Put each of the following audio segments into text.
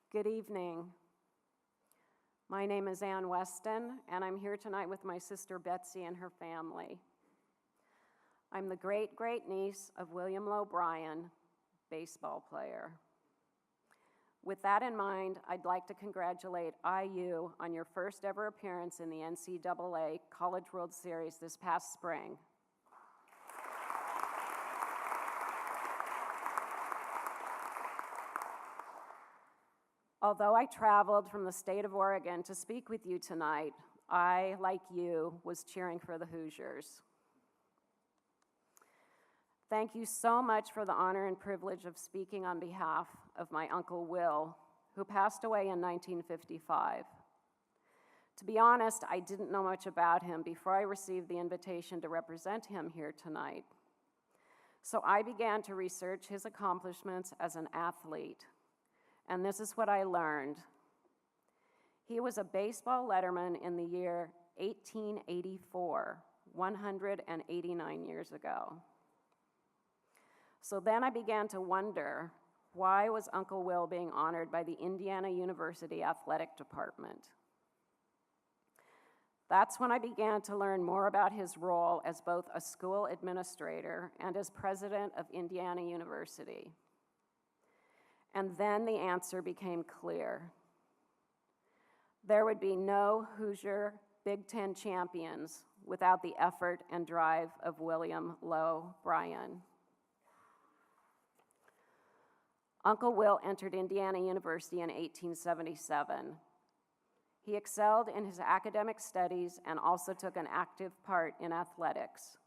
Good evening. My name is Ann Weston, and I'm here tonight with my sister Betsy and her family. I'm the great-great-niece of William Lowe Bryan, baseball player. With that in mind, I'd like to congratulate IU on your first ever appearance in the NCAA College World Series this past spring. Although I traveled from the state of Oregon to speak with you tonight, I, like you, was cheering for the Hoosiers. Thank you so much for the honor and privilege of speaking on behalf of my Uncle Will, who passed away in 1955. To be honest, I didn't know much about him before I received the invitation to represent him here tonight. So I began to research his accomplishments as an athlete. And this is what I learned. He was a baseball letterman in the year 1884, 189 years ago. So then I began to wonder, why was Uncle Will being honored by the Indiana University Athletic Department? That's when I began to learn more about his role as both a school administrator and as president of Indiana University. And then the answer became clear. There would be no Hoosier Big Ten champions without the effort and drive of William Lowe Bryan. Uncle Will entered Indiana University in 1877. He excelled in his academic studies and also took an active part in athletics.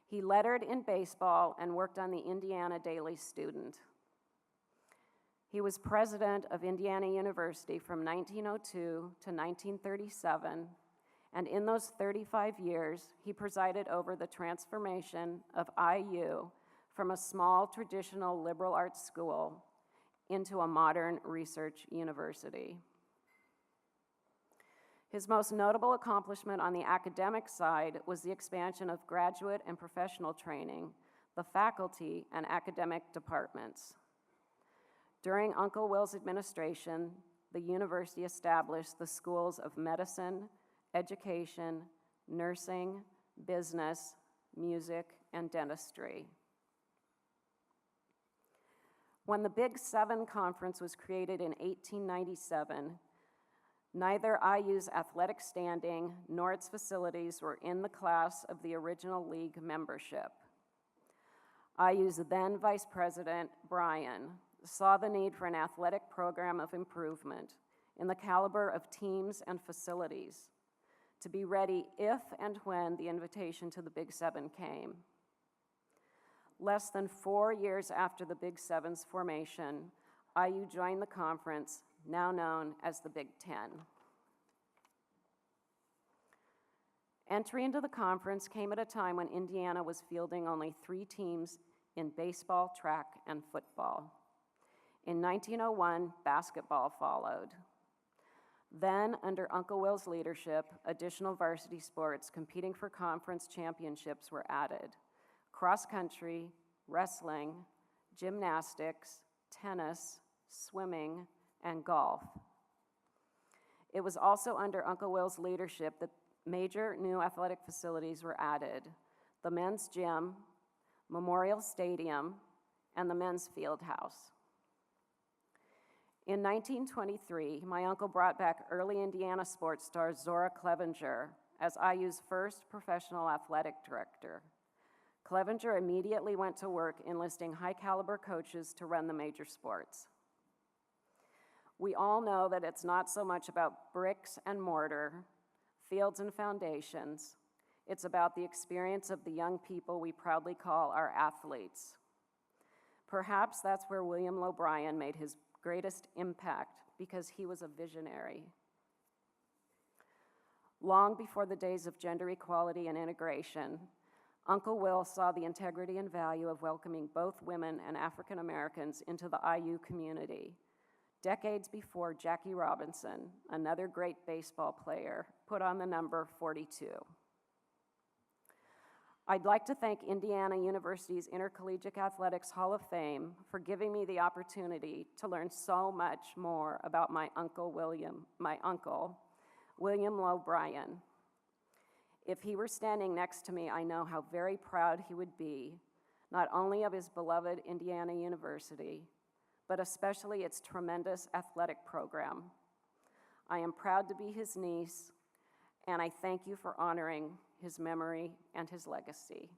He lettered in baseball and worked on the Indiana Daily Student. He was president of Indiana University from 1902 to 1937, and in those 35 years, he presided over the transformation of IU from a small traditional liberal arts school into a modern research university. His most notable accomplishment on the academic side was the expansion of graduate and professional training, the faculty and academic departments. During Uncle Will's administration, the university established the schools of medicine, education, nursing, business, music, and dentistry. When the Big Seven Conference was created in 1897, neither IU's athletic standing nor its facilities were in the class of the original league membership. IU's then vice president, Bryan, saw the need for an athletic program of improvement in the caliber of teams and facilities to be ready if and when the invitation to the Big Seven came. Less than 4 years after the Big Seven's formation, IU joined the conference, now known as the Big Ten. Entry into the conference came at a time when Indiana was fielding only 3 teams in baseball, track, and football. In 1901, basketball followed. Then, under Uncle Will's leadership, additional varsity sports competing for conference championships were added: cross-country, wrestling, gymnastics, tennis, swimming, and golf. It was also under Uncle Will's leadership that major new athletic facilities were added: the men's gym, Memorial Stadium, and the men's field house. In 1923, my uncle brought back early Indiana sports star Zora Clevenger as IU's first professional athletic director. Clevenger immediately went to work enlisting high-caliber coaches to run the major sports. We all know that it's not so much about bricks and mortar, fields and foundations. It's about the experience of the young people we proudly call our athletes. Perhaps that's where William Lowe Bryan made his greatest impact, because he was a visionary. Long before the days of gender equality and integration, Uncle Will saw the integrity and value of welcoming both women and African Americans into the IU community, decades before Jackie Robinson, another great baseball player, put on the number 42. I'd like to thank Indiana University's Intercollegiate Athletics Hall of Fame for giving me the opportunity to learn so much more about my uncle, William Lowe Bryan. If he were standing next to me, I know how very proud he would be, not only of his beloved Indiana University, but especially its tremendous athletic program. I am proud to be his niece, and I thank you for honoring his memory and his legacy.